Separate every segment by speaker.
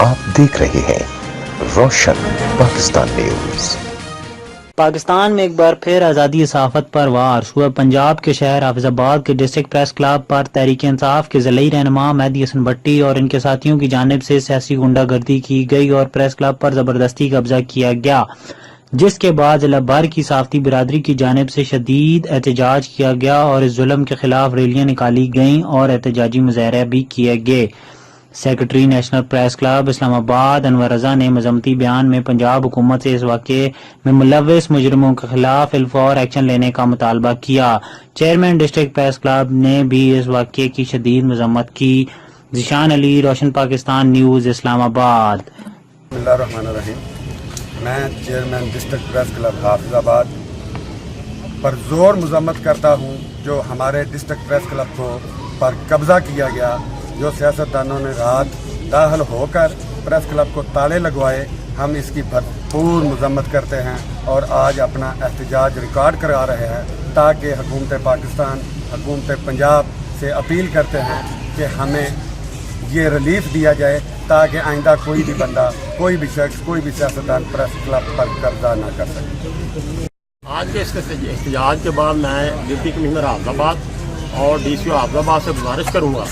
Speaker 1: आप देख रहे हैं रोशन पाकिस्तान न्यूज।
Speaker 2: पाकिस्तान में एक बार फिर आज़ादी सहाफ़त पर वार। सूबा पंजाब के शहर हाफिजाबाद के डिस्ट्रिक्ट प्रेस क्लब पर तहरीक इंसाफ के ज़िलई रहनुमा मेहदी हसन भट्टी और इनके साथियों की जानिब से सियासी गुंडागर्दी की गई और प्रेस क्लब पर ज़बरदस्ती कब्जा किया गया, जिसके बाद ज़िला भर की सहाफ़ती बिरादरी की जानिब से शदीद एहतजाज किया गया और इस जुल्म के खिलाफ रैलियाँ निकाली गईं और एहतजाजी मुजाहरे भी किए गए। Secretary national press club Islamabad Anwar Raza ने मजम्मती बयान में पंजाब हुकूमत से इस वाक़े में मुलव्वस मुजरिमों के खिलाफ इल्फौर एक्शन लेने का मुतालबा किया। चेयरमैन डिस्ट्रिक्ट प्रेस क्लब ने भी इस वाक़े की शदीद मजम्मत की। ज़िशान अली, रोशन पाकिस्तान न्यूज़, इस्लामाबाद।
Speaker 3: मैं chairman district press club Hafizabad पर ज़ोर मजम्मत करता हूँ जो हमारे डिस्ट्रिक्ट प्रेस क्लब को पर कब्ज़ा किया गया, जो सियासतदानों ने रात दाखिल होकर प्रेस क्लब को ताले लगवाए। हम इसकी भरपूर मजम्मत करते हैं और आज अपना एहतजाज रिकॉर्ड करा रहे हैं ताकि हुकूमत पाकिस्तान, हुकूमत पंजाब से अपील करते हैं कि हमें ये रिलीफ दिया जाए ताकि आइंदा कोई भी बंदा, कोई भी शख्स, कोई भी सियासतदान प्रेस क्लब पर कब्जा ना कर सके।
Speaker 4: आज के इस एहतजाज के बाद मैं डिप्टी कमिश्नर हाफिजाबाद और DCO हाफिजाबाद से गुजारिश करूँगा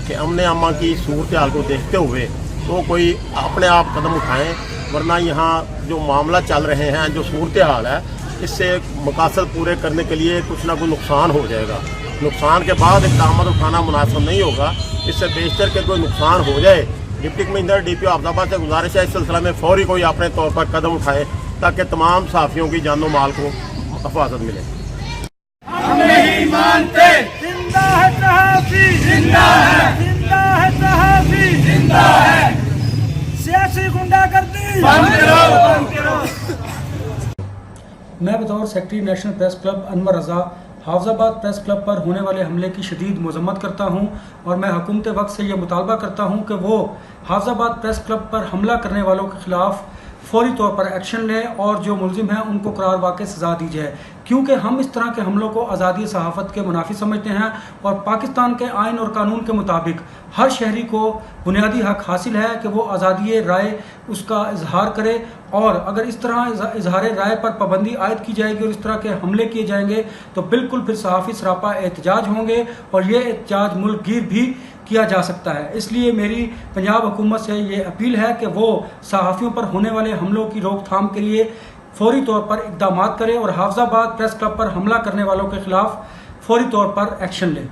Speaker 4: कि अमन अमा की सूरत हाल को देखते हुए तो कोई अपने आप कदम उठाएं, वरना यहाँ जो मामला चल रहे हैं, जो सूरत हाल है, इससे मकासद पूरे करने के लिए कुछ ना कुछ नुकसान हो जाएगा। नुकसान के बाद इक़दाम उठाना मुनासिब नहीं होगा। इससे बेशतर के कोई नुकसान हो जाए, डिप्टी कमिश्नर DPO हाफिजाबाद से गुजारिश है इस सिलसिले में फौरी कोई अपने तौर पर कदम उठाए ताकि तमाम सहाफ़ियों की जान माल को हिफाजत मिले।
Speaker 5: हम नहीं मानते, जिंदा है सहाफ़ी, जिंदा है, जिंदा है सहाफ़ी, जिंदा है, सियासी गुंडागर्दी बंद करो, बंद करो।
Speaker 6: मैं बतौर secretary national press club Anwar Raza Hafizabad press club पर होने वाले हमले की शदीद मजम्मत करता हूं और मैं हुकूमत वक्त से यह मुतालबा करता हूं कि वो हाफिजाबाद प्रेस क्लब पर हमला करने वालों के खिलाफ फौरी तौर पर एक्शन लें और जो मुलजिम हैं उनको करार वाक़ई सज़ा दी जाए, क्योंकि हम इस तरह के हमलों को आज़ादी सहाफ़त के मुनाफी समझते हैं और पाकिस्तान के आइन और कानून के मुताबिक हर शहरी को बुनियादी हक हासिल है कि वो आज़ादी राय उसका इजहार करे। और अगर इस तरह इजहार राय पर पाबंदी आयद की जाएगी और इस तरह के हमले किए जाएंगे तो बिल्कुल फिर सहाफ़ी सरापा एहतजाज होंगे और ये एहतजाज मुल्क गिर भी किया जा सकता है। इसलिए मेरी पंजाब हुकूमत से ये अपील है कि वो सहाफ़ियों पर होने वाले हमलों की रोकथाम के लिए फौरी तौर पर इक़दाम करें और हाफिजाबाद प्रेस क्लब पर हमला करने वालों के खिलाफ फौरी तौर पर एक्शन लें।